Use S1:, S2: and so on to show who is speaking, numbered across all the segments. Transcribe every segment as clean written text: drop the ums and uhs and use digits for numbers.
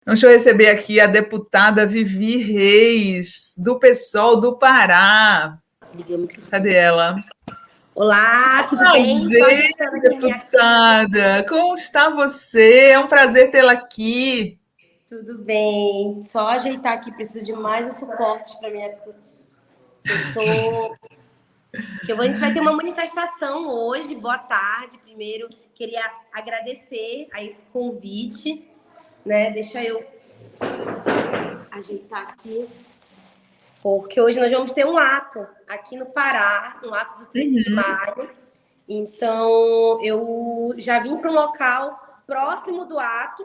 S1: Deixa eu receber aqui a deputada Vivi Reis, do PSOL do Pará. Cadê ela?
S2: Olá, tudo bem?
S1: Prazer, deputada. Como está você? É um prazer tê-la aqui.
S2: Tudo bem. Só ajeitar aqui, preciso de mais um suporte para minha. A gente vai ter uma manifestação hoje. Boa tarde. Primeiro, queria agradecer a esse convite, né? Deixa eu ajeitar aqui. Porque hoje nós vamos ter um ato aqui no Pará, um ato do 13 de maio. Então, eu já vim para um local próximo do ato.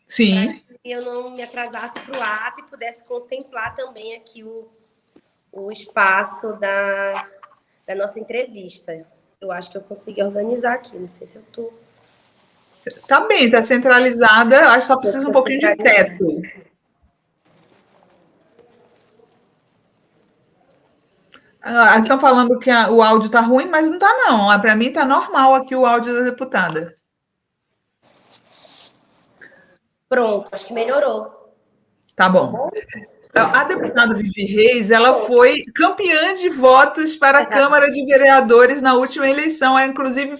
S1: Sim.
S2: Para que eu não me atrasasse para o ato e pudesse contemplar também aqui o espaço da nossa entrevista. Eu acho que eu consegui organizar aqui, não sei se eu estou.
S1: Tá bem, tá centralizada, acho que só precisa um pouquinho de teto. Estão falando que o áudio tá ruim, mas não tá não. Para mim tá normal aqui o áudio da deputada.
S2: Pronto, acho que melhorou.
S1: Tá bom. A deputada Vivi Reis, ela foi campeã de votos para a Câmara de Vereadores na última eleição. Eu, inclusive,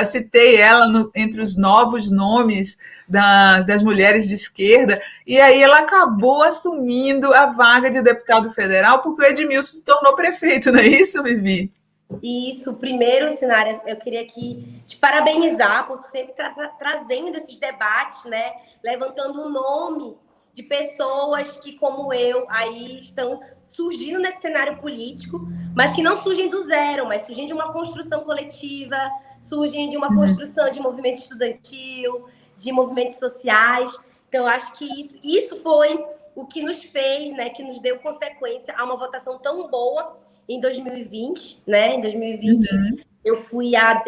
S1: citei ela entre os novos nomes das mulheres de esquerda, e aí ela acabou assumindo a vaga de deputado federal, porque o Edmilson se tornou prefeito, não é isso, Vivi?
S2: Isso, primeiro, Sinara, eu queria aqui te parabenizar por sempre trazendo esses debates, né? Levantando o nome de pessoas que, como eu, aí estão surgindo nesse cenário político, mas que não surgem do zero, mas surgem de uma construção coletiva, surgem de uma construção de movimento estudantil, de movimentos sociais. Então, eu acho que isso foi o que nos fez, né, que nos deu consequência a uma votação tão boa em 2020, né? Em 2020, eu fui a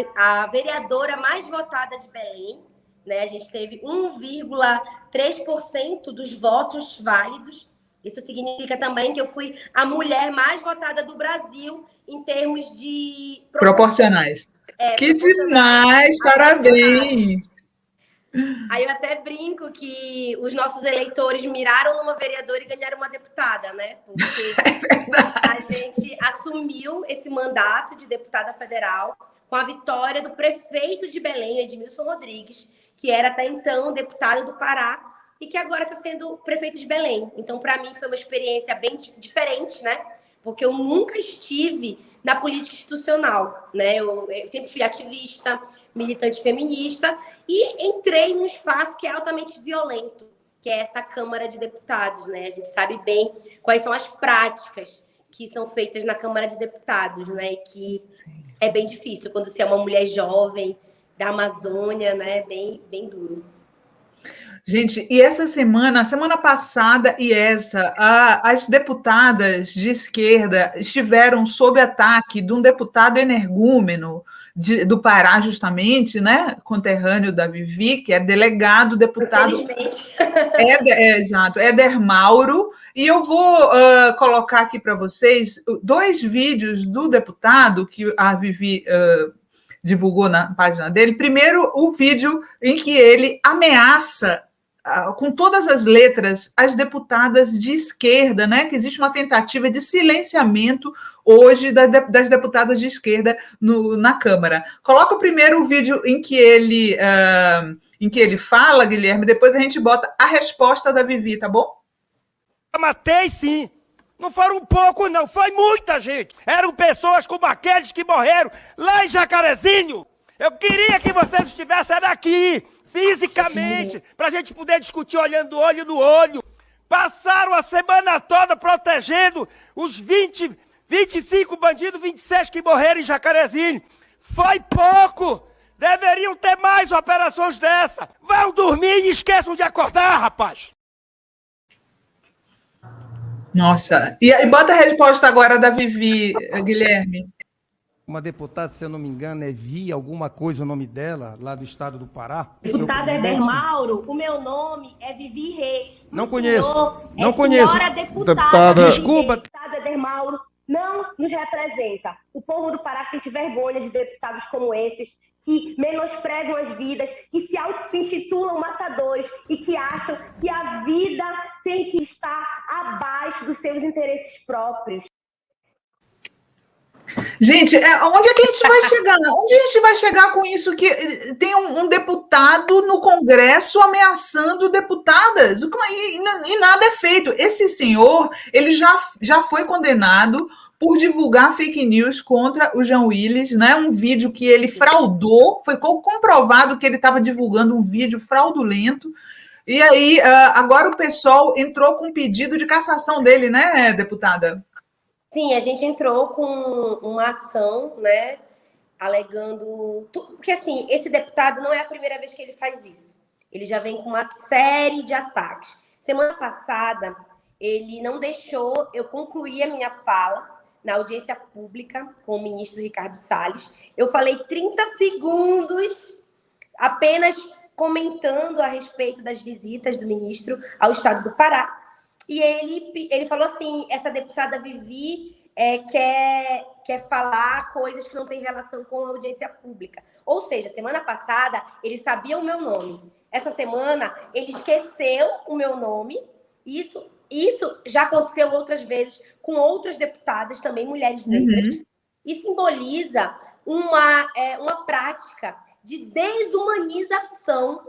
S2: vereadora mais votada de Belém, né? A gente teve 1,3% dos votos válidos. Isso significa também que eu fui a mulher mais votada do Brasil em termos de
S1: proporcionais. Que demais! Parabéns!
S2: Aí eu até brinco que os nossos eleitores miraram numa vereadora e ganharam uma deputada, né? Porque a gente assumiu esse mandato de deputada federal com a vitória do prefeito de Belém, Edmilson Rodrigues, que era até então deputado do Pará e que agora está sendo prefeito de Belém. Então, para mim, foi uma experiência bem diferente, né? Porque eu nunca estive na política institucional, né? Eu sempre fui ativista, militante feminista e entrei num espaço que é altamente violento, que é essa Câmara de Deputados, né? A gente sabe bem quais são as práticas que são feitas na Câmara de Deputados, né? Que é bem difícil quando você é uma mulher jovem da Amazônia, né? Bem duro.
S1: Gente, e essa semana, a semana passada e essa, as deputadas de esquerda estiveram sob ataque de um deputado energúmeno do Pará, justamente, né? Conterrâneo da Vivi, que é delegado, deputado.
S2: Infelizmente.
S1: Exato, Éder Mauro. E eu vou colocar aqui para vocês 2 vídeos do deputado que a Vivi divulgou na página dele. Primeiro, o vídeo em que ele ameaça com todas as letras, as deputadas de esquerda, né? Que existe uma tentativa de silenciamento hoje das deputadas de esquerda na Câmara. Coloca primeiro o vídeo em que ele fala, Guilherme, depois a gente bota a resposta da Vivi, tá bom?
S3: Eu matei, sim. Não foram poucos, não. Foi muita gente. Eram pessoas como aqueles que morreram lá em Jacarezinho. Eu queria que vocês estivessem aqui, fisicamente, para a gente poder discutir olhando olho no olho. Passaram a semana toda protegendo os 25 bandidos, 26 que morreram em Jacarezinho. Foi pouco. Deveriam ter mais operações dessa. Vão dormir e esqueçam de acordar, rapaz.
S1: Nossa. E bota a resposta agora da Vivi, Guilherme.
S3: Uma deputada, se eu não me engano, é Vi, alguma coisa o nome dela, lá do estado do Pará.
S2: Deputada Éder Mauro, o meu nome é Vivi Reis.
S3: Não conheço.
S2: Não conheço. Senhora deputada.
S3: Desculpa.
S2: Deputada Éder Mauro não nos representa. O povo do Pará sente vergonha de deputados como esses, que menosprezam as vidas, que se auto-intitulam matadores e que acham que a vida tem que estar abaixo dos seus interesses próprios.
S1: Gente, onde é que a gente vai chegar? Onde a gente vai chegar com isso? Que tem um deputado no Congresso ameaçando deputadas e nada é feito. Esse senhor, ele já foi condenado por divulgar fake news contra o Jean Willis, né? Um vídeo que ele fraudou, foi comprovado que ele estava divulgando um vídeo fraudulento. E aí, agora o PSOL entrou com um pedido de cassação dele, né, deputada?
S2: Sim, a gente entrou com uma ação, né, alegando... Porque, assim, esse deputado não é a primeira vez que ele faz isso. Ele já vem com uma série de ataques. Semana passada, ele não deixou eu concluir a minha fala na audiência pública com o ministro Ricardo Salles. Eu falei 30 segundos apenas comentando a respeito das visitas do ministro ao estado do Pará. E ele falou assim, essa deputada Vivi quer falar coisas que não têm relação com a audiência pública. Ou seja, semana passada, ele sabia o meu nome. Essa semana, ele esqueceu o meu nome. Isso já aconteceu outras vezes com outras deputadas, também mulheres negras. E simboliza uma prática de desumanização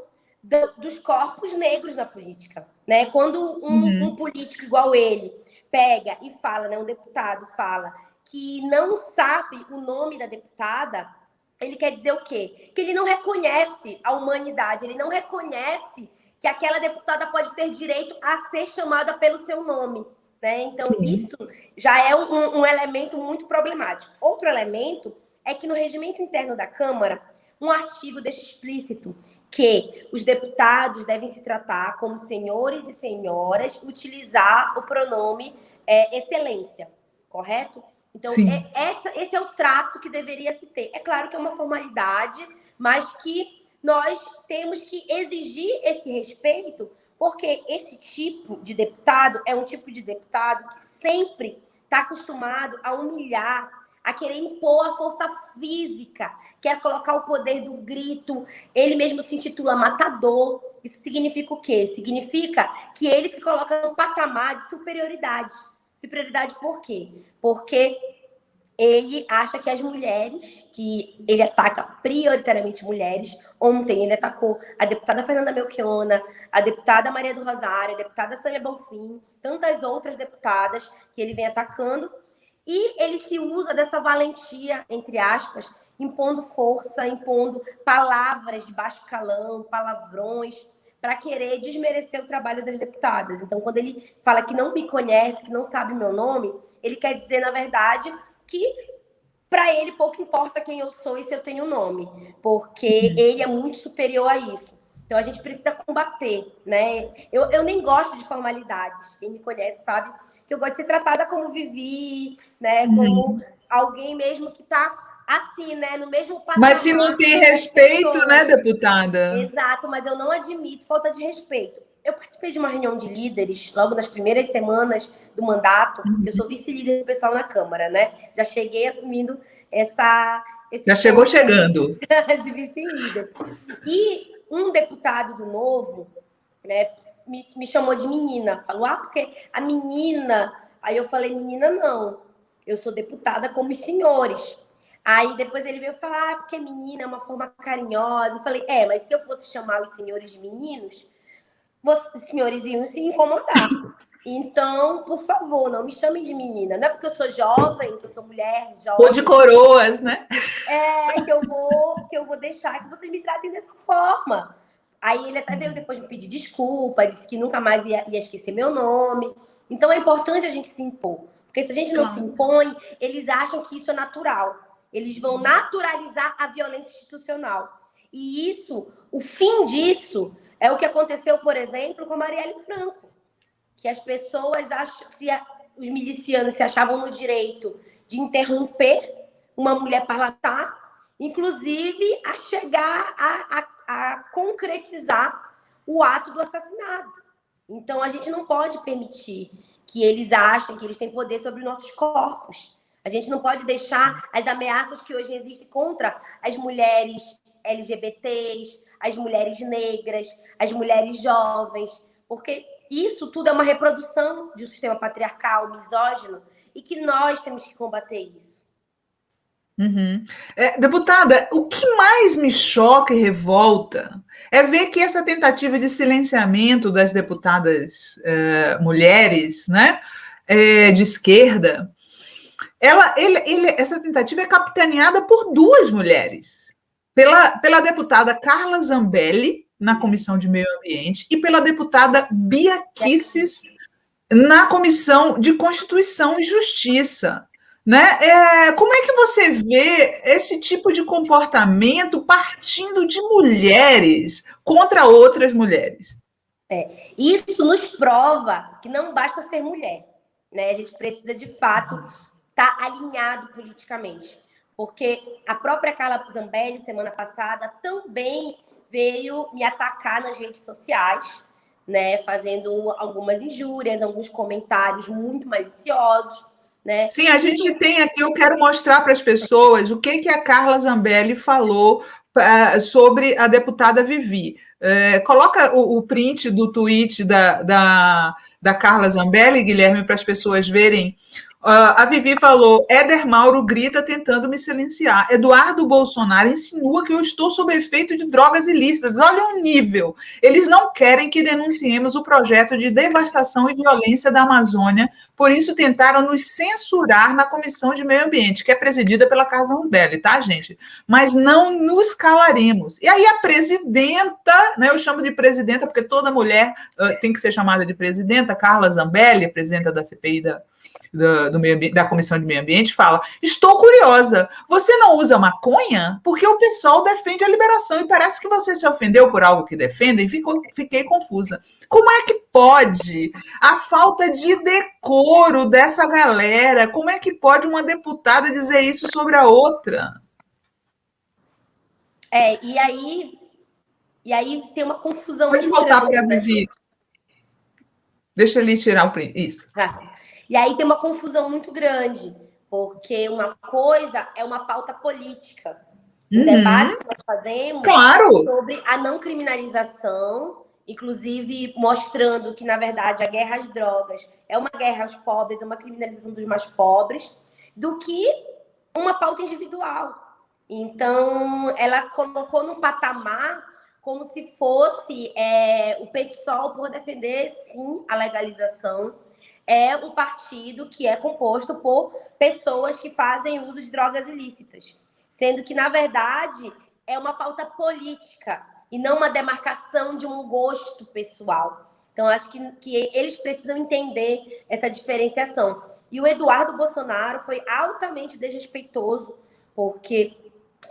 S2: dos corpos negros na política, né? Quando um político igual ele pega e fala, né, um deputado fala que não sabe o nome da deputada, ele quer dizer o quê? Que ele não reconhece a humanidade, ele não reconhece que aquela deputada pode ter direito a ser chamada pelo seu nome, né? Então, isso já é um elemento muito problemático. Outro elemento é que no regimento interno da Câmara, um artigo deixa explícito que os deputados devem se tratar como senhores e senhoras, utilizar o pronome excelência, correto? Então, esse é o trato que deveria se ter. É claro que é uma formalidade, mas que nós temos que exigir esse respeito, porque esse tipo de deputado é um tipo de deputado que sempre está acostumado a humilhar, a querer impor a força física, quer colocar o poder do grito, ele mesmo se intitula matador. Isso significa o quê? Significa que ele se coloca num patamar de superioridade. Superioridade por quê? Porque ele acha que as mulheres, que ele ataca prioritariamente mulheres. Ontem ele atacou a deputada Fernanda Melchiona, a deputada Maria do Rosário, a deputada Sânia Bonfim, tantas outras deputadas que ele vem atacando. E ele se usa dessa valentia, entre aspas, impondo força, impondo palavras de baixo calão, palavrões, para querer desmerecer o trabalho das deputadas. Então, quando ele fala que não me conhece, que não sabe meu nome, ele quer dizer, na verdade, que para ele pouco importa quem eu sou e se eu tenho nome, porque ele é muito superior a isso. Então, a gente precisa combater, né? Eu nem gosto de formalidades. Quem me conhece sabe que eu gosto de ser tratada como Vivi, né? Como alguém mesmo que está assim, né? No mesmo patamar.
S1: Mas se não tem respeito, né, deputada?
S2: Exato, mas eu não admito falta de respeito. Eu participei de uma reunião de líderes logo nas primeiras semanas do mandato, que eu sou vice-líder do pessoal na Câmara, né? Já cheguei assumindo
S1: já chegou chegando.
S2: De vice-líder. E um deputado do Novo, né, me chamou de menina. Falou, porque a menina... Aí eu falei, menina, não. Eu sou deputada como os senhores. Aí depois ele veio falar, porque menina é uma forma carinhosa. Eu falei, mas se eu fosse chamar os senhores de meninos, os senhores iam se incomodar. Então, por favor, não me chamem de menina. Não é porque eu sou jovem, que eu sou mulher jovem.
S1: Ou de coroas, né?
S2: Que eu vou deixar que vocês me tratem dessa forma. Aí ele até veio depois me pedir desculpa, disse que nunca mais ia esquecer meu nome. Então é importante a gente se impor. Porque se a gente não se impõe, eles acham que isso é natural. Eles vão naturalizar a violência institucional. E isso, o fim disso, é o que aconteceu, por exemplo, com a Marielle Franco. Que as pessoas os milicianos se achavam no direito de interromper uma mulher parlamentar, inclusive a chegar a concretizar o ato do assassinato. Então, a gente não pode permitir que eles achem que eles têm poder sobre nossos corpos. A gente não pode deixar as ameaças que hoje existem contra as mulheres LGBTs, as mulheres negras, as mulheres jovens, porque isso tudo é uma reprodução de um sistema patriarcal, misógino, e que nós temos que combater isso.
S1: Uhum. Deputada, o que mais me choca e revolta é ver que essa tentativa de silenciamento das deputadas mulheres, né, de esquerda, essa tentativa é capitaneada por duas mulheres, pela deputada Carla Zambelli, na Comissão de Meio Ambiente, e pela deputada Bia Kicis, na Comissão de Constituição e Justiça. Né? Como é que você vê esse tipo de comportamento partindo de mulheres contra outras mulheres?
S2: Isso nos prova que não basta ser mulher, né? A gente precisa, de fato, estar alinhado politicamente. Porque a própria Carla Zambelli, semana passada, também veio me atacar nas redes sociais, né? Fazendo algumas injúrias, alguns comentários muito maliciosos. Né?
S1: Sim, a gente tem aqui, eu quero mostrar para as pessoas o que a Carla Zambelli falou sobre a deputada Vivi. Coloca o print do tweet da Carla Zambelli, Guilherme, para as pessoas verem. A Vivi falou: Éder Mauro grita tentando me silenciar. Eduardo Bolsonaro insinua que eu estou sob efeito de drogas ilícitas. Olha o nível. Eles não querem que denunciemos o projeto de devastação e violência da Amazônia, por isso tentaram nos censurar na Comissão de Meio Ambiente, que é presidida pela Carla Zambelli, tá, gente? Mas não nos calaremos. E aí a presidenta, né, eu chamo de presidenta porque toda mulher tem que ser chamada de presidenta, Carla Zambelli, presidenta da CPI da Comissão de Meio Ambiente, fala: estou curiosa, você não usa maconha? Porque o pessoal defende a liberação e parece que você se ofendeu por algo que defendem e fiquei confusa. Como é que pode a falta de decoro dessa galera? Como é que pode uma deputada dizer isso sobre a outra?
S2: E aí tem uma confusão.
S1: Pode voltar para a Vivi. Deixa ele tirar o print. Isso.
S2: E aí tem uma confusão muito grande, porque uma coisa é uma pauta política. O debate que nós fazemos sobre a não criminalização, inclusive mostrando que, na verdade, a guerra às drogas é uma guerra aos pobres, é uma criminalização dos mais pobres, do que uma pauta individual. Então, ela colocou num patamar como se fosse o PSOL, por defender, sim, a legalização, é um partido que é composto por pessoas que fazem uso de drogas ilícitas, sendo que, na verdade, é uma pauta política e não uma demarcação de um gosto pessoal. Então, acho que eles precisam entender essa diferenciação. E o Eduardo Bolsonaro foi altamente desrespeitoso, porque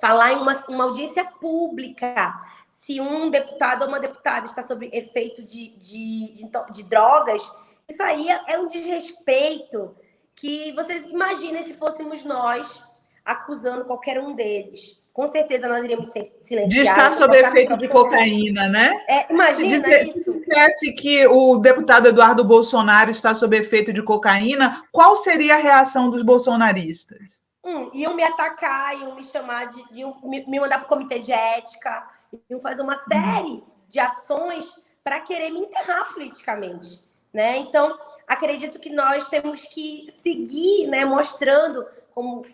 S2: falar em uma audiência pública, se um deputado ou uma deputada está sob efeito de drogas, isso aí é um desrespeito que vocês imaginem se fôssemos nós acusando qualquer um deles. Com certeza nós iríamos silenciar.
S1: De estar sob efeito de cocaína, né?
S2: Imagina
S1: se dissesse que o deputado Eduardo Bolsonaro está sob efeito de cocaína, qual seria a reação dos bolsonaristas?
S2: Iam me atacar, iam me chamar me mandar para o comitê de ética, iam fazer uma série de ações para querer me enterrar politicamente. Né? Então, acredito que nós temos que seguir, né, mostrando, como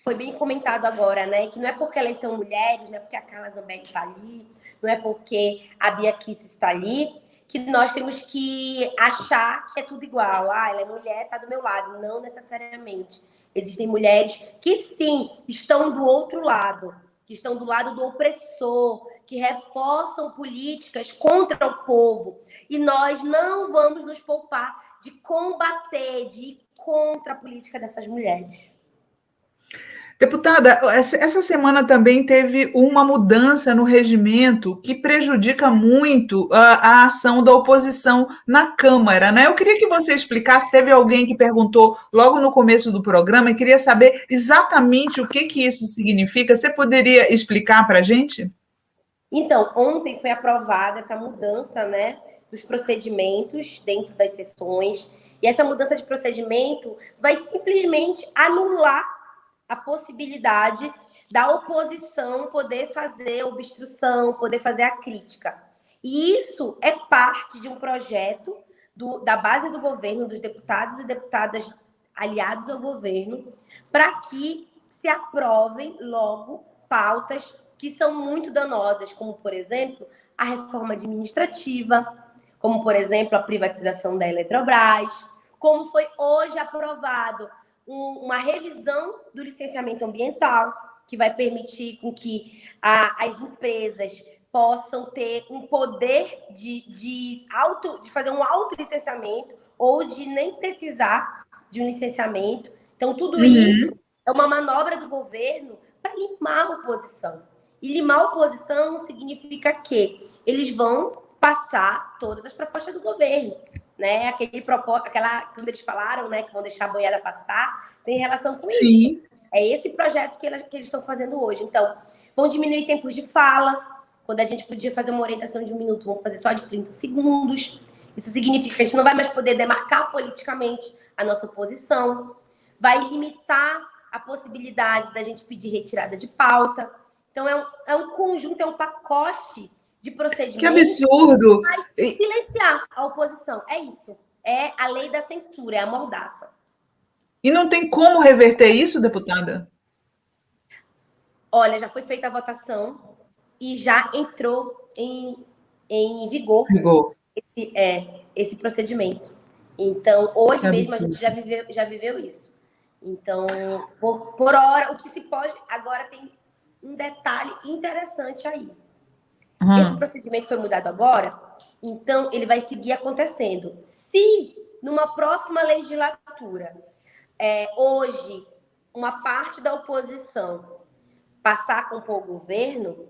S2: foi bem comentado agora, né, que não é porque elas são mulheres, não é porque a Carla Zambelli está ali, não é porque a Bia Kicis está ali, que nós temos que achar que é tudo igual. Ela é mulher, está do meu lado. Não necessariamente. Existem mulheres que, sim, estão do outro lado, que estão do lado do opressor, que reforçam políticas contra o povo. E nós não vamos nos poupar de combater, de ir contra a política dessas mulheres.
S1: Deputada, essa semana também teve uma mudança no regimento que prejudica muito a ação da oposição na Câmara, né? Eu queria que você explicasse, teve alguém que perguntou logo no começo do programa e queria saber exatamente o que isso significa. Você poderia explicar para a gente?
S2: Então, ontem foi aprovada essa mudança, né, dos procedimentos dentro das sessões, E essa mudança de procedimento vai simplesmente anular a possibilidade da oposição poder fazer obstrução, poder fazer a crítica. E isso é parte de um projeto da base do governo, dos deputados e deputadas aliados ao governo, para que se aprovem logo pautas que são muito danosas, como, por exemplo, a reforma administrativa, como, por exemplo, a privatização da Eletrobras, como foi hoje aprovado uma revisão do licenciamento ambiental, que vai permitir com que as empresas possam ter um poder de fazer um autolicenciamento ou de nem precisar de um licenciamento. Então, tudo isso é uma manobra do governo para limar a oposição. E limar a oposição significa que eles vão passar todas as propostas do governo, né? Quando eles falaram, né, que vão deixar a boiada passar, tem relação com isso. É esse projeto que eles estão fazendo hoje. Então, vão diminuir tempos de fala. Quando a gente podia fazer uma orientação de 1 minuto, vamos fazer só de 30 segundos. Isso significa que a gente não vai mais poder demarcar politicamente a nossa posição. Vai limitar a possibilidade da gente pedir retirada de pauta. Então, é um conjunto, é um pacote de procedimentos.
S1: Que absurdo!
S2: Que vai silenciar a oposição. É isso. É a lei da censura, é a mordaça.
S1: E não tem como reverter isso, deputada?
S2: Olha, já foi feita a votação e já entrou em vigor esse procedimento. Então, hoje mesmo a gente já viveu isso. Então, por hora, o que se pode... Agora tem um detalhe interessante aí. Esse procedimento foi mudado agora, então ele vai seguir acontecendo. Se numa próxima legislatura, hoje, uma parte da oposição passar a compor o governo,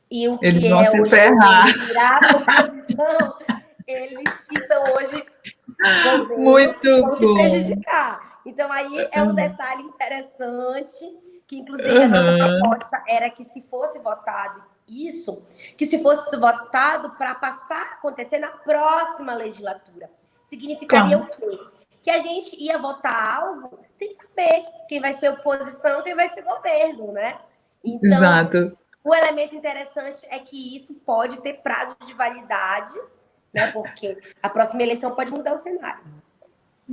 S2: e o que
S1: eles vão se ferrar.
S2: Virar a oposição, eles que são hoje governo,
S1: muito
S2: vão se prejudicar. Então, aí é um detalhe interessante, que inclusive a nossa proposta era que se fosse votado isso, que se fosse votado para passar a acontecer na próxima legislatura. Significaria o quê? Que a gente ia votar algo sem saber quem vai ser oposição, quem vai ser governo, né? Então,
S1: exato.
S2: O elemento interessante é que isso pode ter prazo de validade, né? Porque a próxima eleição pode mudar o cenário.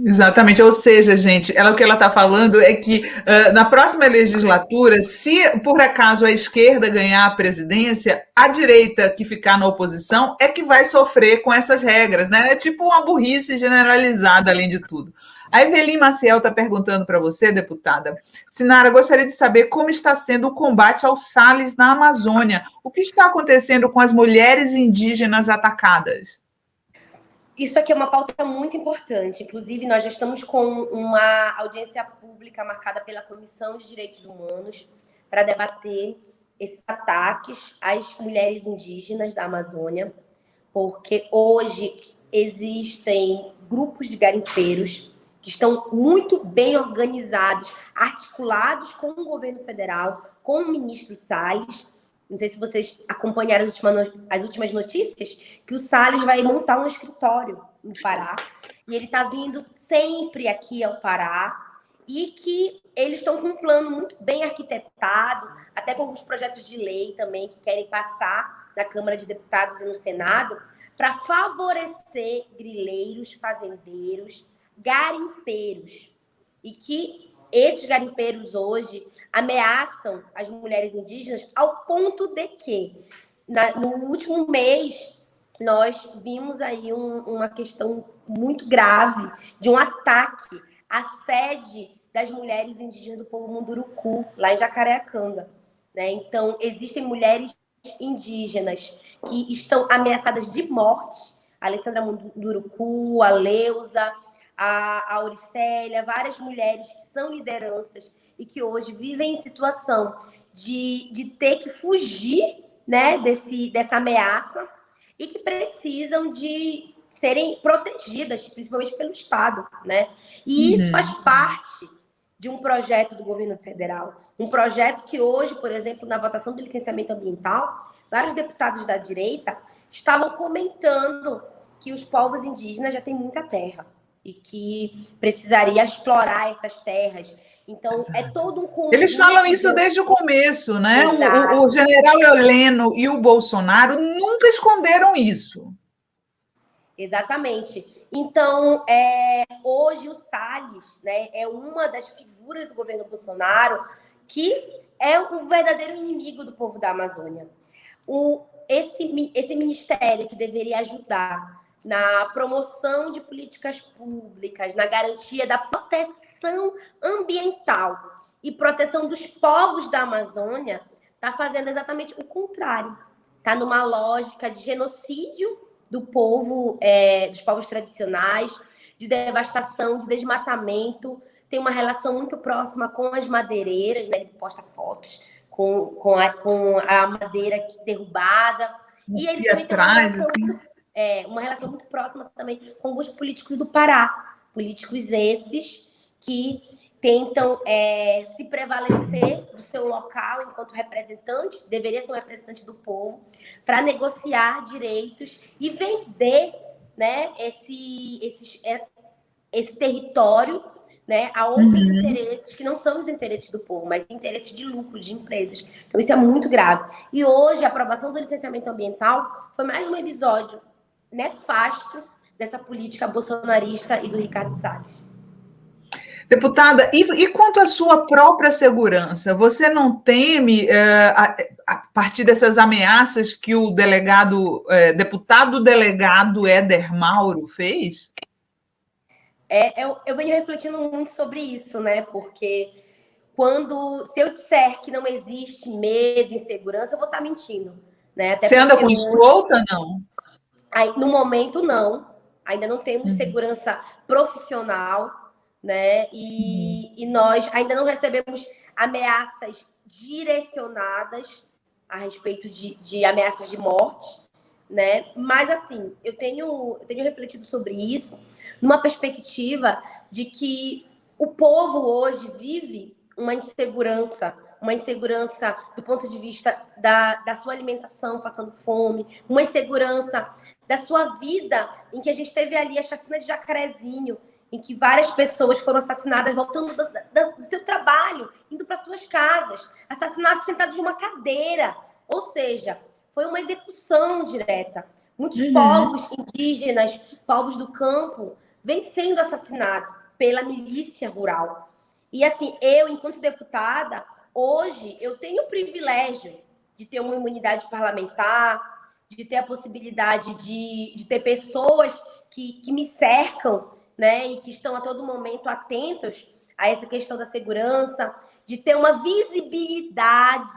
S1: Exatamente, ou seja, gente, o que ela está falando é que na próxima legislatura, se por acaso a esquerda ganhar a presidência, a direita que ficar na oposição é que vai sofrer com essas regras, né? É tipo uma burrice generalizada, além de tudo. A Evelyn Maciel está perguntando para você, deputada. Sinara, gostaria de saber como está sendo o combate aos Salles na Amazônia. O que está acontecendo com as mulheres indígenas atacadas?
S2: Isso aqui é uma pauta muito importante. Inclusive, nós já estamos com uma audiência pública marcada pela Comissão de Direitos Humanos para debater esses ataques às mulheres indígenas da Amazônia, porque hoje existem grupos de garimpeiros que estão muito bem organizados, articulados com o governo federal, com o ministro Salles. Não sei se vocês acompanharam as últimas notícias, que o Salles vai montar um escritório no Pará, e ele está vindo sempre aqui ao Pará, e que eles estão com um plano muito bem arquitetado, até com alguns projetos de lei também, que querem passar na Câmara de Deputados e no Senado, para favorecer grileiros, fazendeiros, garimpeiros, e que esses garimpeiros hoje ameaçam as mulheres indígenas ao ponto de que, no último mês, nós vimos aí uma questão muito grave de um ataque à sede das mulheres indígenas do povo Munduruku, lá em Jacareacanga, né? Então, existem mulheres indígenas que estão ameaçadas de morte. A Alessandra Munduruku, a Leusa, a Auricélia, várias mulheres que são lideranças e que hoje vivem em situação de ter que fugir, né, dessa ameaça e que precisam de serem protegidas, principalmente pelo Estado, né? E isso faz parte de um projeto do governo federal, um projeto que hoje, por exemplo, na votação do licenciamento ambiental, vários deputados da direita estavam comentando que os povos indígenas já têm muita terra. e que precisaria explorar essas terras. Então, é todo um conjunto.
S1: Eles falam isso desde o começo, né? O general Heleno e o Bolsonaro nunca esconderam isso.
S2: Exatamente. Então, hoje o Salles, né, é uma das figuras do governo Bolsonaro que é o verdadeiro inimigo do povo da Amazônia. Esse ministério que deveria ajudar na promoção de políticas públicas, na garantia da proteção ambiental e proteção dos povos da Amazônia, está fazendo exatamente o contrário. Está numa lógica de genocídio do povo, dos povos tradicionais, de devastação, de desmatamento. Tem uma relação muito próxima com as madeireiras, né? Ele posta fotos com a madeira derrubada. E ele também tem uma relação muito próxima também com alguns políticos do Pará. Políticos esses que tentam se prevalecer do seu local enquanto representante, deveria ser um representante do povo, para negociar direitos e vender, né, esse território, né, a outros interesses que não são os interesses do povo, mas interesses de lucro de empresas. Então, isso é muito grave. E hoje, a aprovação do licenciamento ambiental foi mais um episódio nefasto dessa política bolsonarista e do Ricardo Salles.
S1: Deputada, e quanto à sua própria segurança, você não teme, a partir dessas ameaças que o deputado delegado Éder Mauro fez?
S2: Eu venho refletindo muito sobre isso, né? Porque se eu disser que não existe medo, insegurança, eu vou estar mentindo, né?
S1: Você anda com escolta, não?
S2: No momento, não. Ainda não temos segurança profissional, né? E nós ainda não recebemos ameaças direcionadas a respeito de ameaças de morte, né? Mas, assim, eu tenho refletido sobre isso numa perspectiva de que o povo hoje vive uma insegurança do ponto de vista da sua alimentação, passando fome, uma insegurança da sua vida, em que a gente teve ali a chacina de Jacarezinho, em que várias pessoas foram assassinadas voltando do seu trabalho, indo para suas casas, assassinados sentados em uma cadeira. Ou seja, foi uma execução direta. Muitos povos indígenas, povos do campo, vêm sendo assassinados pela milícia rural. E assim, eu, enquanto deputada, hoje eu tenho o privilégio de ter uma imunidade parlamentar, de ter a possibilidade de ter pessoas que me cercam, né, e que estão a todo momento atentos a essa questão da segurança, de ter uma visibilidade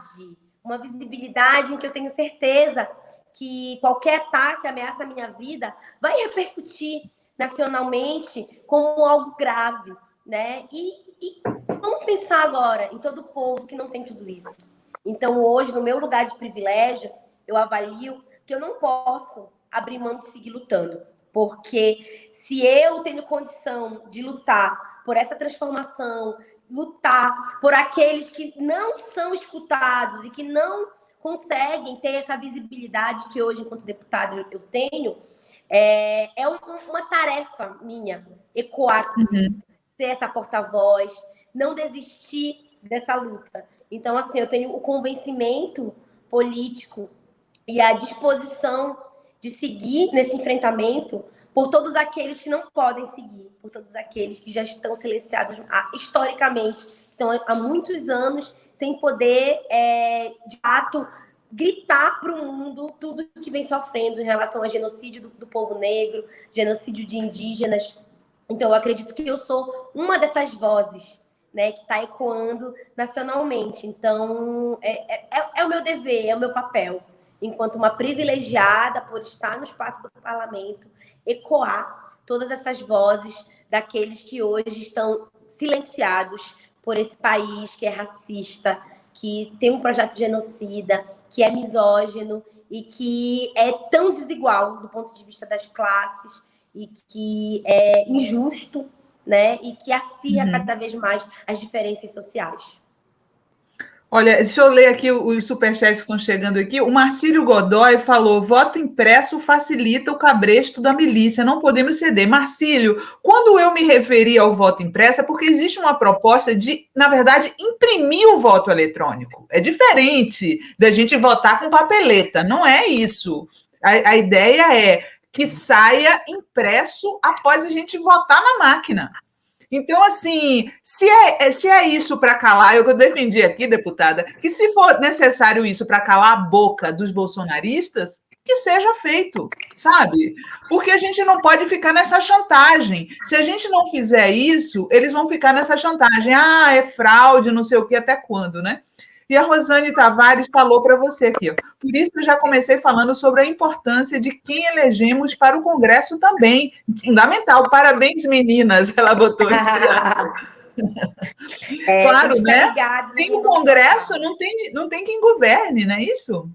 S2: em que eu tenho certeza que qualquer ataque, ameaça a minha vida, vai repercutir nacionalmente como algo grave, né? E vamos pensar agora em todo o povo que não tem tudo isso. Então, hoje, no meu lugar de privilégio, eu avalio que eu não posso abrir mão de seguir lutando, porque se eu tenho condição de lutar por essa transformação, lutar por aqueles que não são escutados e que não conseguem ter essa visibilidade que hoje, enquanto deputado, eu tenho, uma tarefa minha ecoar tudo isso, ser essa porta-voz, não desistir dessa luta. Então, assim, eu tenho o convencimento político e a disposição de seguir nesse enfrentamento por todos aqueles que não podem seguir, por todos aqueles que já estão silenciados historicamente, então há muitos anos sem poder, de fato, gritar para o mundo tudo que vem sofrendo em relação ao genocídio do povo negro, genocídio de indígenas. Então, eu acredito que eu sou uma dessas vozes, né, que está ecoando nacionalmente. Então, é o meu dever, é o meu papel, enquanto uma privilegiada por estar no espaço do parlamento, ecoar todas essas vozes daqueles que hoje estão silenciados por esse país que é racista, que tem um projeto genocida, que é misógino e que é tão desigual do ponto de vista das classes e que é injusto, né? E que acirra cada vez mais as diferenças sociais.
S1: Olha, deixa eu ler aqui os superchats que estão chegando aqui. O Marcílio Godoy falou: voto impresso facilita o cabresto da milícia, não podemos ceder. Marcílio, quando eu me referi ao voto impresso, é porque existe uma proposta de, na verdade, imprimir o voto eletrônico. É diferente da gente votar com papeleta, não é isso. A ideia é que saia impresso após a gente votar na máquina. Então, assim, se é isso para calar, eu defendi aqui, deputada, que se for necessário isso para calar a boca dos bolsonaristas, que seja feito, sabe? Porque a gente não pode ficar nessa chantagem. Se a gente não fizer isso, eles vão ficar nessa chantagem. Ah, é fraude, não sei o que, até quando, né? E a Rosane Tavares falou para você aqui, ó. Por isso eu já comecei falando sobre a importância de quem elegemos para o Congresso também. Fundamental. Parabéns, meninas. Ela botou aqui. Claro, né? Sem o Congresso, não tem quem governe, não é isso?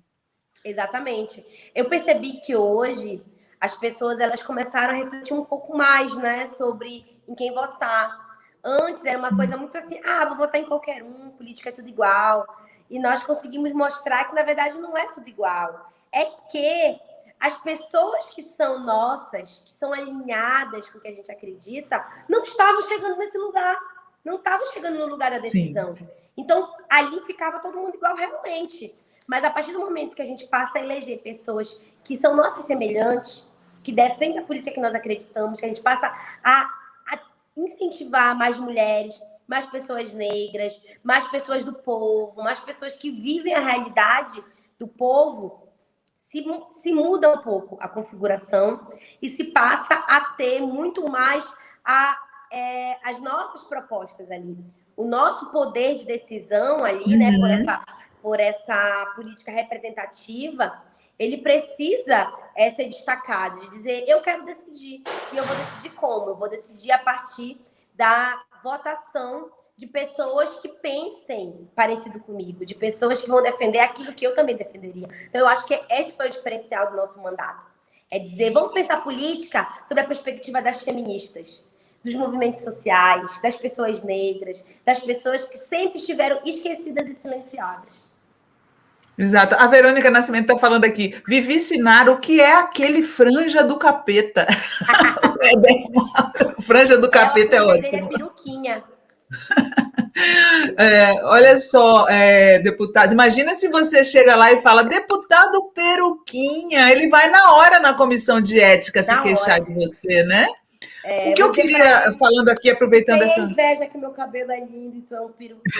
S2: Exatamente. Eu percebi que hoje as pessoas elas começaram a refletir um pouco mais, né, sobre em quem votar. Antes era uma coisa muito assim, vou votar em qualquer um, política é tudo igual. E nós conseguimos mostrar que, na verdade, não é tudo igual. É que as pessoas que são nossas, que são alinhadas com o que a gente acredita, não estavam chegando nesse lugar. Não estavam chegando no lugar da decisão. Sim. Então, ali ficava todo mundo igual realmente. Mas a partir do momento que a gente passa a eleger pessoas que são nossas semelhantes, que defendem a política que nós acreditamos, que a gente passa a incentivar mais mulheres, mais pessoas negras, mais pessoas do povo, mais pessoas que vivem a realidade do povo, se muda um pouco a configuração e se passa a ter muito mais as nossas propostas ali. O nosso poder de decisão ali, né, por essa política representativa, ele precisa ser destacado, de dizer, eu quero decidir, e eu vou decidir como? Eu vou decidir a partir da votação de pessoas que pensem parecido comigo, de pessoas que vão defender aquilo que eu também defenderia. Então, eu acho que esse foi o diferencial do nosso mandato. É dizer, vamos pensar política sobre a perspectiva das feministas, dos movimentos sociais, das pessoas negras, das pessoas que sempre estiveram esquecidas e silenciadas.
S1: Exato. A Verônica Nascimento está falando aqui. Vivi Sinara, o que é aquele franja do capeta? Franja do capeta é ótimo.
S2: É peruquinha.
S1: Olha só, deputado, imagina se você chega lá e fala, deputado Peruquinha, ele vai na hora na comissão de ética se queixar de você, né? O que eu queria, falando aqui, aproveitando essa...
S2: inveja que meu cabelo é lindo e tu é um peruquinha.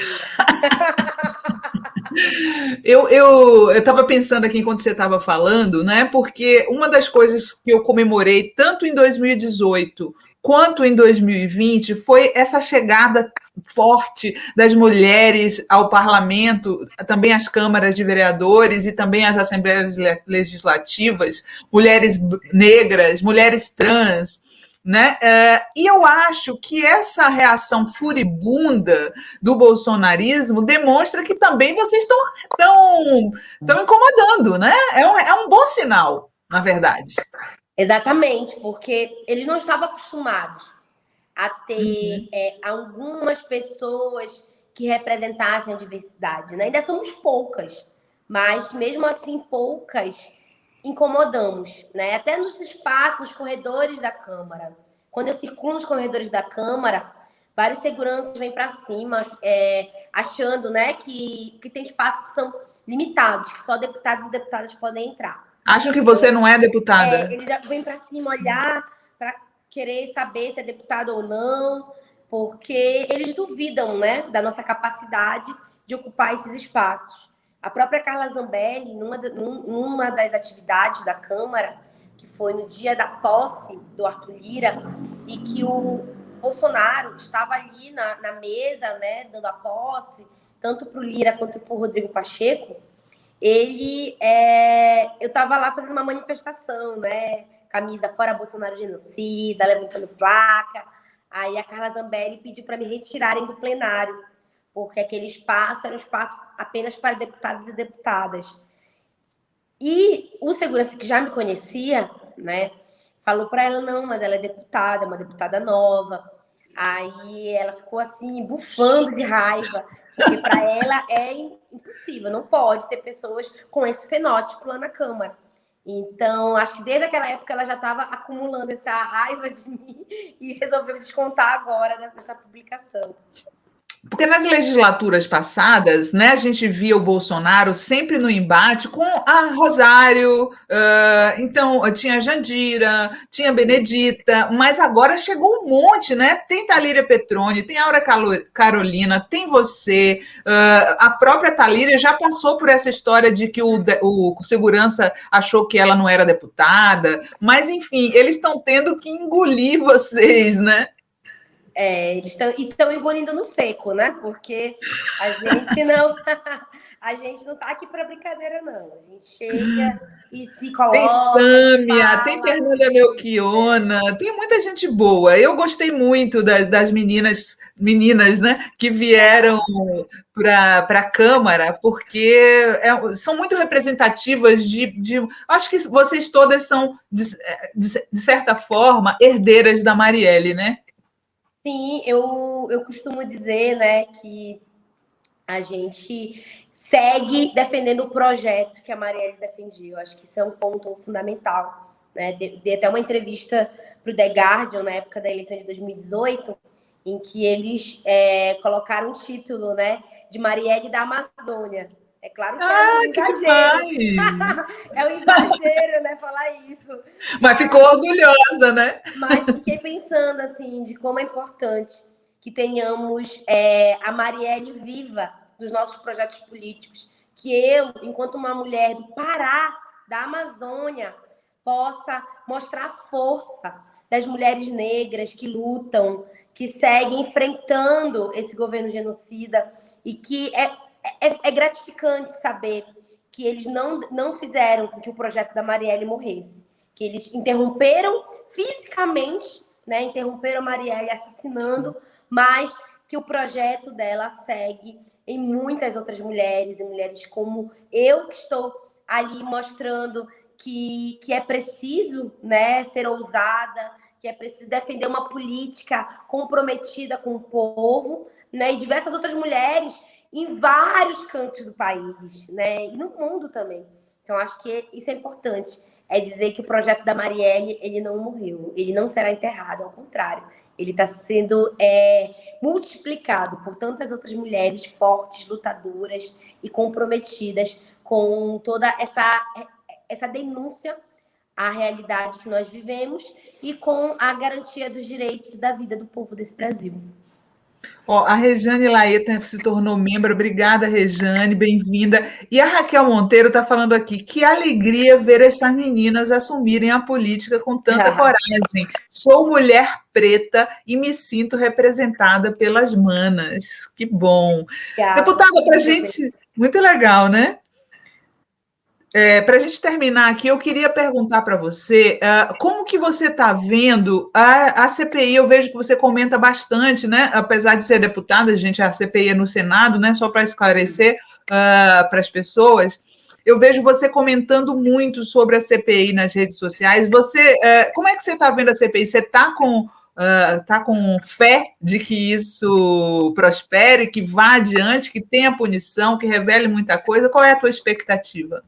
S1: Eu estava pensando aqui enquanto você estava falando, né? Porque uma das coisas que eu comemorei tanto em 2018 quanto em 2020 foi essa chegada forte das mulheres ao parlamento, também às câmaras de vereadores e também às assembleias legislativas, mulheres negras, mulheres trans, né? E eu acho que essa reação furibunda do bolsonarismo demonstra que também vocês estão incomodando, né? É um bom sinal, na verdade.
S2: Exatamente, porque eles não estavam acostumados a ter algumas pessoas que representassem a diversidade, né? Ainda somos poucas, mas mesmo assim poucas incomodamos, né? Até nos espaços, nos corredores da Câmara. Quando eu circulo nos corredores da Câmara, vários seguranças vêm para cima, achando, né, que tem espaços que são limitados, que só deputados e deputadas podem entrar.
S1: Acham que você não é deputada?
S2: Eles já vêm para cima olhar, para querer saber se é deputado ou não, porque eles duvidam, né, da nossa capacidade de ocupar esses espaços. A própria Carla Zambelli, numa das atividades da Câmara, que foi no dia da posse do Arthur Lira, e que o Bolsonaro estava ali na mesa, né, dando a posse, tanto para o Lira quanto para o Rodrigo Pacheco, eu estava lá fazendo uma manifestação, né, camisa fora Bolsonaro genocida, levantando placa, aí a Carla Zambelli pediu para me retirarem do plenário, porque aquele espaço era um espaço apenas para deputados e deputadas. E o segurança que já me conhecia, né, falou para ela, não, mas ela é deputada, uma deputada nova. Aí ela ficou assim, bufando de raiva, Porque para ela é impossível, não pode ter pessoas com esse fenótipo lá na Câmara. Então, acho que desde aquela época ela já estava acumulando essa raiva de mim e resolveu descontar agora nessa publicação.
S1: Porque nas legislaturas passadas, né, a gente via o Bolsonaro sempre no embate com a Rosário, então tinha a Jandira, tinha a Benedita, mas agora chegou um monte, né? Tem Thalíria Petroni, tem Aura Carolina, tem você, a própria Thalíria já passou por essa história de que o segurança achou que ela não era deputada, mas enfim, eles estão tendo que engolir vocês, né?
S2: Eles estão engolindo no seco, né? Porque a gente não está aqui para brincadeira, não. A gente chega e se coloca.
S1: Tem Sâmia, tem Fernanda Melchiona, tem muita gente boa. Eu gostei muito das meninas, né, que vieram para a Câmara, porque são muito representativas acho que vocês todas são, de certa forma, herdeiras da Marielle, né?
S2: Sim, eu costumo dizer, né, que a gente segue defendendo o projeto que a Marielle defendia. Eu acho que isso é um ponto fundamental, né? Dei até uma entrevista para o The Guardian, na época da eleição de 2018, em que eles colocaram um título, né, de Marielle da Amazônia. É claro que é um exagero. É um exagero, né, falar isso.
S1: Mas ficou orgulhosa, né?
S2: Mas fiquei pensando, assim, de como é importante que tenhamos a Marielle viva dos nossos projetos políticos. Que eu, enquanto uma mulher do Pará, da Amazônia, possa mostrar a força das mulheres negras que lutam, que seguem enfrentando esse governo genocida e que é gratificante saber que eles não fizeram com que o projeto da Marielle morresse, que eles interromperam fisicamente, né, interromperam a Marielle assassinando, mas que o projeto dela segue em muitas outras mulheres, e mulheres como eu, que estou ali mostrando que é preciso, né, ser ousada, que é preciso defender uma política comprometida com o povo, né, e diversas outras mulheres em vários cantos do país, né? E no mundo também. Então, acho que isso é importante. É dizer que o projeto da Marielle, ele não morreu. Ele não será enterrado, ao contrário. Ele está sendo multiplicado por tantas outras mulheres fortes, lutadoras e comprometidas com toda essa denúncia à realidade que nós vivemos e com a garantia dos direitos e da vida do povo desse Brasil.
S1: A Rejane Laeta se tornou membro. Obrigada, Rejane, bem-vinda. E a Raquel Monteiro está falando aqui, que alegria ver essas meninas assumirem a política com tanta coragem. Sou mulher preta e me sinto representada pelas manas. Que bom. Deputada, para a gente, muito legal, né? Para a gente terminar aqui, eu queria perguntar para você como que você está vendo a CPI. Eu vejo que você comenta bastante, né? Apesar de ser deputada, a CPI é no Senado, né? Só para esclarecer para as pessoas. Eu vejo você comentando muito sobre a CPI nas redes sociais. Como é que você está vendo a CPI? Você está com fé de que isso prospere, que vá adiante, que tenha punição, que revele muita coisa? Qual é a tua expectativa?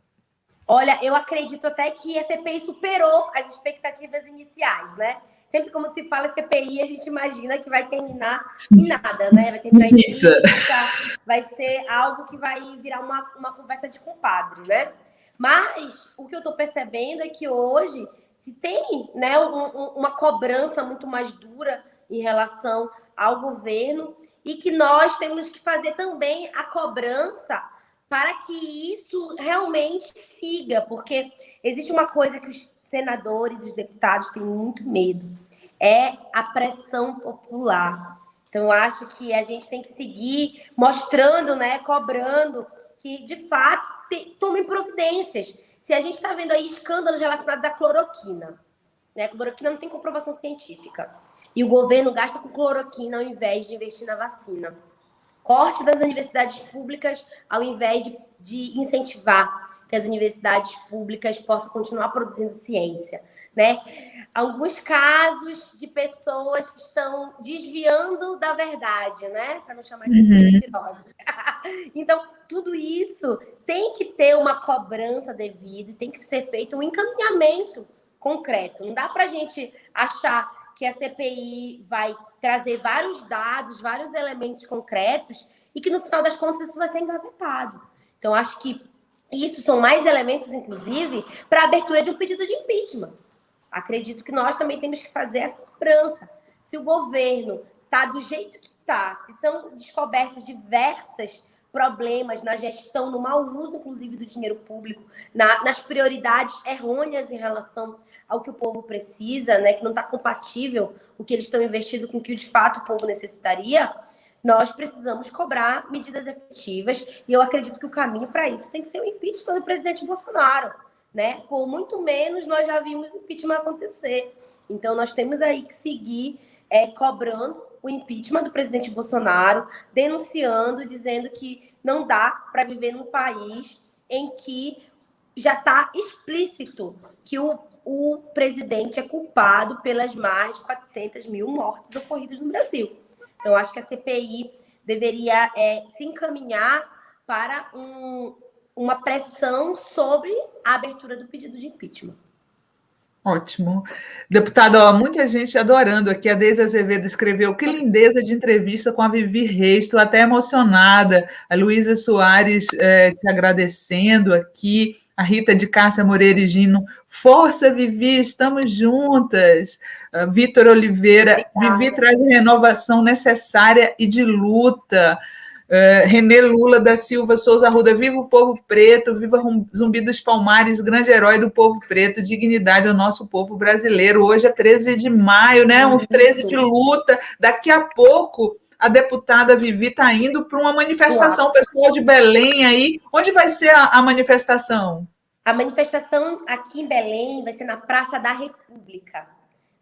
S2: Olha, eu acredito até que a CPI superou as expectativas iniciais, né? Sempre como se fala CPI, a gente imagina que vai terminar em nada, né? Vai terminar em política, vai ser algo que vai virar uma conversa de compadre, né? Mas o que eu estou percebendo é que hoje se tem, né, uma cobrança muito mais dura em relação ao governo e que nós temos que fazer também a cobrança para que isso realmente siga, porque existe uma coisa que os senadores, os deputados têm muito medo, é a pressão popular. Então, eu acho que a gente tem que seguir mostrando, né, cobrando, que, de fato, tomem providências. Se a gente está vendo aí escândalos relacionados à cloroquina, né, a cloroquina não tem comprovação científica, e o governo gasta com cloroquina ao invés de investir na vacina. Corte das universidades públicas ao invés de incentivar que as universidades públicas possam continuar produzindo ciência, né? Alguns casos de pessoas que estão desviando da verdade, né? Para não chamar de mentirosas. Então, tudo isso tem que ter uma cobrança devida e tem que ser feito um encaminhamento concreto. Não dá para a gente achar que a CPI vai trazer vários dados, vários elementos concretos e que, no final das contas, isso vai ser engavetado. Então, acho que isso são mais elementos, inclusive, para a abertura de um pedido de impeachment. Acredito que nós também temos que fazer essa cobrança. Se o governo está do jeito que está, se são descobertos diversos problemas na gestão, no mau uso, inclusive, do dinheiro público, nas prioridades errôneas em relação ao que o povo precisa, né, que não está compatível o que eles estão investindo com o que, de fato, o povo necessitaria, nós precisamos cobrar medidas efetivas e eu acredito que o caminho para isso tem que ser o impeachment do presidente Bolsonaro, né? Por muito menos nós já vimos o impeachment acontecer. Então, nós temos aí que seguir cobrando o impeachment do presidente Bolsonaro, denunciando, dizendo que não dá para viver num país em que já está explícito que o presidente é culpado pelas mais de 400 mil mortes ocorridas no Brasil. Então, acho que a CPI deveria se encaminhar para uma pressão sobre a abertura do pedido de impeachment.
S1: Ótimo. Deputado, muita gente adorando aqui. A Deise Azevedo escreveu: que lindeza de entrevista com a Vivi Reis, estou até emocionada. A Luísa Soares te agradecendo aqui. A Rita de Cássia Moreira e Gino: força, Vivi, estamos juntas. Vitor Oliveira: Vivi traz a renovação necessária e de luta. Renê Lula da Silva Souza Arruda: viva o povo preto, viva Zumbi dos Palmares, grande herói do povo preto, dignidade ao nosso povo brasileiro. Hoje é 13 de maio, né? Um 13 de luta. Daqui a pouco a deputada Vivi está indo para uma manifestação. O pessoal de Belém aí. Onde vai ser a manifestação?
S2: A manifestação aqui em Belém vai ser na Praça da República.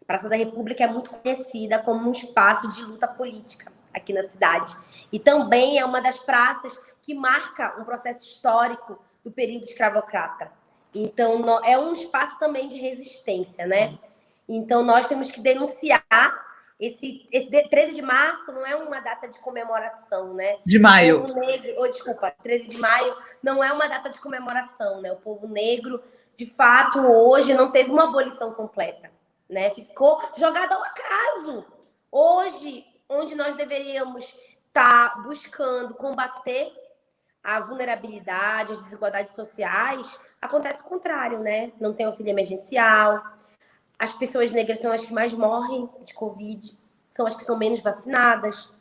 S2: A Praça da República é muito conhecida como um espaço de luta política aqui na cidade. E também é uma das praças que marca um processo histórico do período escravocrata. Então, é um espaço também de resistência, né? Então, nós temos que denunciar esse 13 de março não é uma data de comemoração, né?
S1: De maio.
S2: 13 de maio não é uma data de comemoração, né? O povo negro, de fato, hoje não teve uma abolição completa, né? Ficou jogado ao acaso. Hoje, onde nós deveríamos estar buscando combater a vulnerabilidade, as desigualdades sociais, acontece o contrário, né? Não tem auxílio emergencial, as pessoas negras são as que mais morrem de Covid, são as que são menos vacinadas.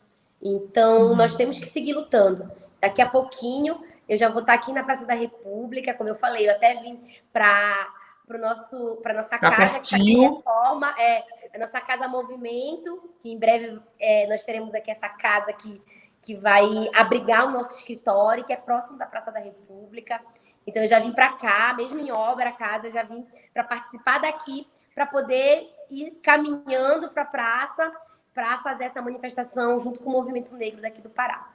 S2: Então, nós temos que seguir lutando. Daqui a pouquinho, eu já vou estar aqui na Praça da República, como eu falei, eu até vim para nossa casa, que está reforma, a nossa Casa Movimento, que em breve nós teremos aqui essa casa que vai abrigar o nosso escritório, que é próximo da Praça da República. Então, eu já vim para cá, mesmo em obra, a casa, já vim para participar daqui, para poder ir caminhando para a praça, para fazer essa manifestação junto com o Movimento Negro daqui do Pará.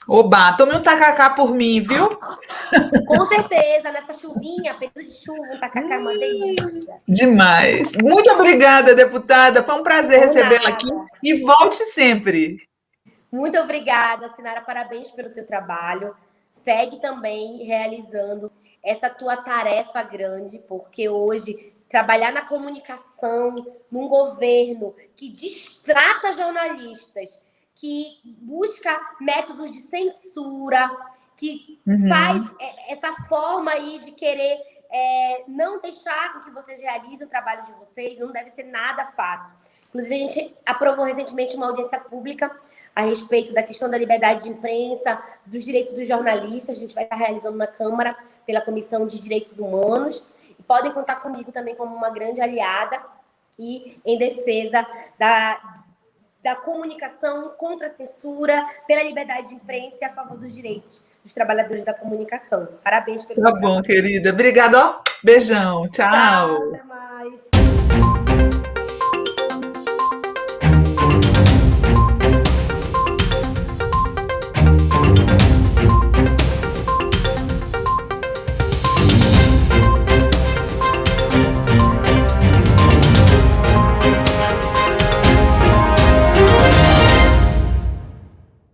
S1: Oba, tome um tacacá por mim, viu?
S2: Com certeza, nessa chuvinha, período de chuva, um tacacá é uma delícia.
S1: Demais. Muito obrigada, deputada. Foi um prazer recebê-la aqui e volte sempre.
S2: Muito obrigada, Sinara. Parabéns pelo teu trabalho. Segue também realizando essa tua tarefa grande, porque hoje trabalhar na comunicação, num governo que distrata jornalistas, que busca métodos de censura, que faz essa forma aí de querer não deixar que vocês realizem o trabalho de vocês, não deve ser nada fácil. Inclusive, a gente aprovou recentemente uma audiência pública a respeito da questão da liberdade de imprensa, dos direitos dos jornalistas. A gente vai estar realizando na Câmara pela Comissão de Direitos Humanos. E podem contar comigo também como uma grande aliada e em defesa da comunicação contra a censura, pela liberdade de imprensa e a favor dos direitos dos trabalhadores da comunicação. Parabéns pelo
S1: trabalho. Tá bom, querida. Obrigada. Beijão. Tchau.
S2: Até mais.